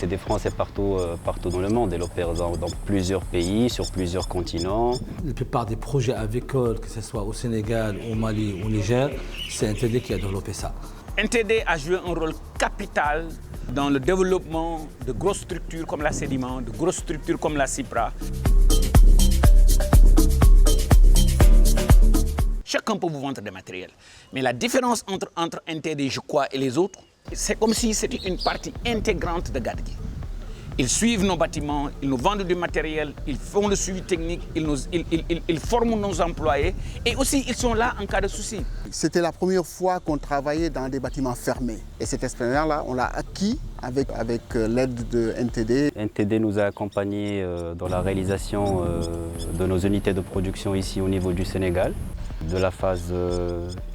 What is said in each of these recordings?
C'est des Français partout dans le monde. Elle opère dans plusieurs pays, sur plusieurs continents. La plupart des projets avicoles, que ce soit au Sénégal, au Mali, au Niger, c'est NTD qui a développé ça. NTD a joué un rôle capital dans le développement de grosses structures comme la Sédiment, de grosses structures comme la CIPRA. Chacun peut vous vendre des matériels. Mais la différence entre NTD, je crois, et les autres, c'est comme si c'était une partie intégrante de Gadgui. Ils suivent nos bâtiments, ils nous vendent du matériel, ils font le suivi technique, ils forment nos employés et aussi ils sont là en cas de souci. C'était la première fois qu'on travaillait dans des bâtiments fermés. Et cette expérience-là, on l'a acquis avec l'aide de NTD. NTD nous a accompagnés dans la réalisation de nos unités de production ici au niveau du Sénégal, de la phase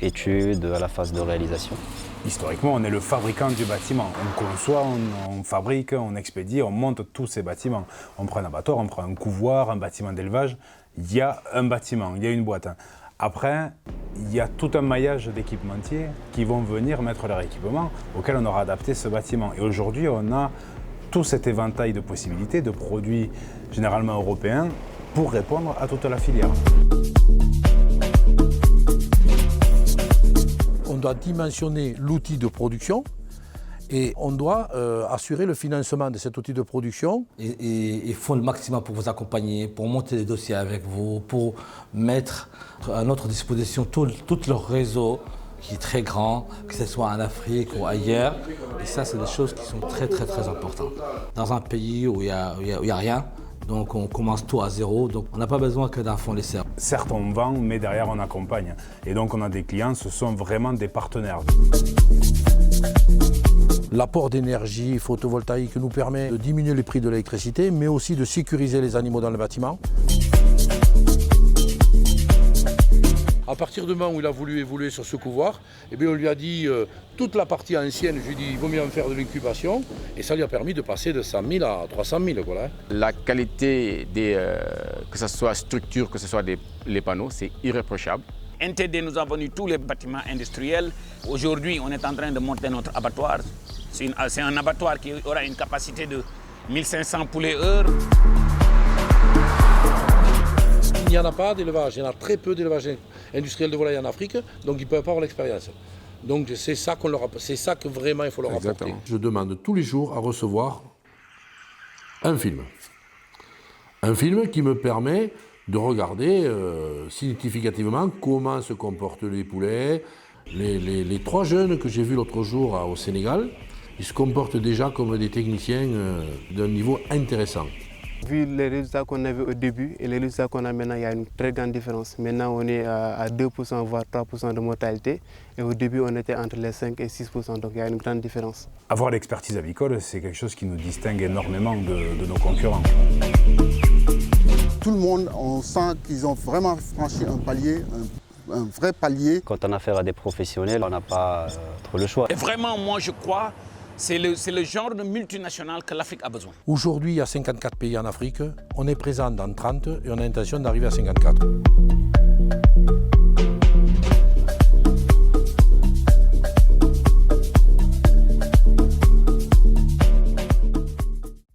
étude à la phase de réalisation. Historiquement, on est le fabricant du bâtiment. On conçoit, on fabrique, on expédie, on monte tous ces bâtiments. On prend un abattoir, on prend un couvoir, un bâtiment d'élevage. Il y a un bâtiment, il y a une boîte. Après, il y a tout un maillage d'équipementiers qui vont venir mettre leur équipement auquel on aura adapté ce bâtiment. Et aujourd'hui, on a tout cet éventail de possibilités, de produits généralement européens, pour répondre à toute la filière. On doit dimensionner l'outil de production et on doit assurer le financement de cet outil de production. Et ils font le maximum pour vous accompagner, pour monter les dossiers avec vous, pour mettre à notre disposition tout leur réseau qui est très grand, que ce soit en Afrique ou ailleurs. Et ça, c'est des choses qui sont très, très, très importantes. Dans un pays où il n'y a rien, donc on commence tout à zéro, donc on n'a pas besoin que d'un fournisseur. Certes, on vend, mais derrière, on accompagne. Et donc, on a des clients, ce sont vraiment des partenaires. L'apport d'énergie photovoltaïque nous permet de diminuer les prix de l'électricité, mais aussi de sécuriser les animaux dans le bâtiment. À partir du moment où il a voulu évoluer sur ce couvoir, eh bien on lui a dit toute la partie ancienne, je lui ai dit il vaut mieux en faire de l'incubation, et ça lui a permis de passer de 100 000 à 300 000. Voilà. La qualité que ce soit structure, que ce soit les panneaux, c'est irréprochable. NTD nous a vendu tous les bâtiments industriels. Aujourd'hui, on est en train de monter notre abattoir. C'est un abattoir qui aura une capacité de 1500 poulets heure. Il n'y en a pas d'élevage, il y en a très peu d'élevage industriel de volailles en Afrique, donc ils ne peuvent pas avoir l'expérience. Donc c'est ça que vraiment il faut leur apporter. Je demande tous les jours à recevoir un film. Un film qui me permet de regarder significativement comment se comportent les poulets. Les 3 jeunes que j'ai vus l'autre jour au Sénégal, ils se comportent déjà comme des techniciens d'un niveau intéressant. Vu les résultats qu'on avait au début et les résultats qu'on a maintenant, il y a une très grande différence. Maintenant, on est à 2% voire 3% de mortalité. Et au début, on était entre les 5 et 6%. Donc il y a une grande différence. Avoir l'expertise avicole, c'est quelque chose qui nous distingue énormément de nos concurrents. Tout le monde, on sent qu'ils ont vraiment franchi un palier, un vrai palier. Quand on a affaire à des professionnels, on n'a pas trop le choix. Et vraiment, moi, je crois c'est le genre de multinationale que l'Afrique a besoin. Aujourd'hui, il y a 54 pays en Afrique. On est présent dans 30 et on a l'intention d'arriver à 54.